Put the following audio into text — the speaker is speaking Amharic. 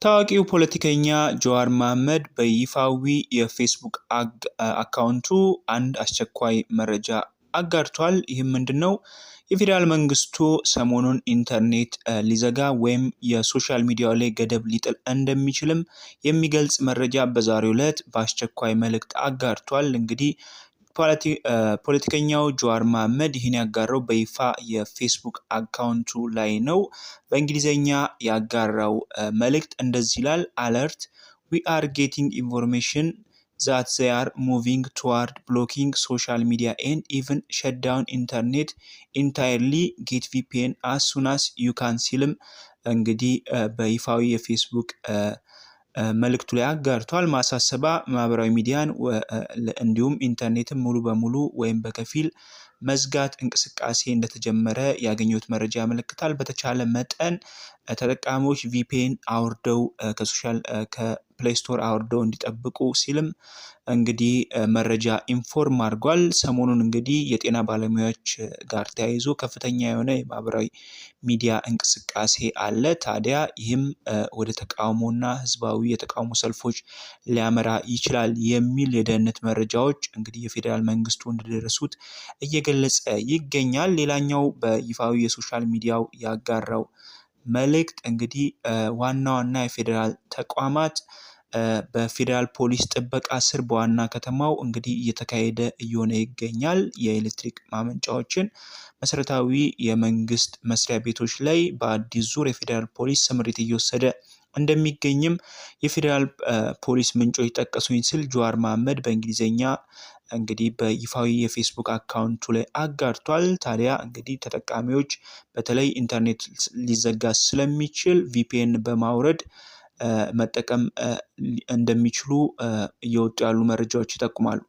ታዋቂው ፖለቲከኛ ጀዋር መሐመድ በይፋዊ የፌስቡክ አካውንቱ አንድ አስቸኳይ መረጃ አጋርቷል። ይህም ምንድነው? የፌዴራል መንግስቱ ሰሞኑን ኢንተርኔት ሊዘጋ ወይም የሶሻል ሚዲያው ላይ ገደብ ሊጥል እንደሚችልም የሚገልጽ መረጃ በዛሬው ዕለት በአስቸኳይ መልእክት አጋርቷል። እንግዲህ ፖለቲከኛው ጀዋር መሐመድ ይህን ያጋራው በይፋ የፌስቡክ አካውንቱ ላይ ነው። በእንግሊዘኛ ያጋራው መልእክት እንደዚህ ይላል። አለርት we are getting information that they are moving toward blocking social media and even shut down internet entirely. get VPN as soon as you can ሲልም እንግዲህ በይፋዊ የፌስቡክ መልእክቱ ላይ አጋርቷል። ማሳሰባ ማህበራዊ ሚዲያን እንዲሁም ኢንተርኔትን ሙሉ በሙሉ ወይም በከፊል መዝጋት እንቅስቃሴ እንደተጀመረ ያገኙት መረጃ ያመለክታል። በተቻለ መጠን ተጠቃሚዎች VPN አውርደው ከፕሌይ ስቶር አውርደው እንዲጠብቁ ሲልም እንግዲህ መረጃ ኢንፎርም አድርጓል። ሰሞኑን እንግዲህ የጤና ባለሙያዎች ጋር ተያይዞ ከፍተኛ የሆነ የማህበራዊ ሚዲያ እንቅስቃሴ አለ። ታዲያ ይህም ወደ ተቃውሞና ህዝባዊ የተቃውሞ ሰልፎች ሊያመራ ይችላል የሚል የደህንነት መረጃዎች እንግዲህ የፌዴራል መንግስቱ እንደደረሱት እየገለጸ ይገኛል። ሌላኛው በይፋዊ የሶሻል ሚዲያው ያጋራው መልእክት እንግዲህ ዋና የፌዴራል ተቋማት በፌዴራል ፖሊስ ጥበቃ ስር በዋና ከተማው እንግዲህ እየተካሄደ እየሆነ ይገኛል። የኤሌክትሪክ ማመንጫዎችን መሰረታዊ የመንግስት መስሪያ ቤቶች ላይ በአዲስ ዙር የፌዴራል ፖሊስ ስምሪት እየወሰደ እንደሚገኝም የፌዴራል ፖሊስ ምንጮች ጠቀሱኝ ሲል ጀዋር መሐመድ በእንግሊዘኛ እንግዲህ በይፋዊ የፌስቡክ አካውንቱ ላይ አጋርቷል። ታዲያ እንግዲህ ተጠቃሚዎች በተለይ ኢንተርኔት ሊዘጋ ስለሚችል VPN በማውረድ መጠቀም እንደሚችሉ እየወጡ ያሉ መረጃዎች ይጠቁማሉ።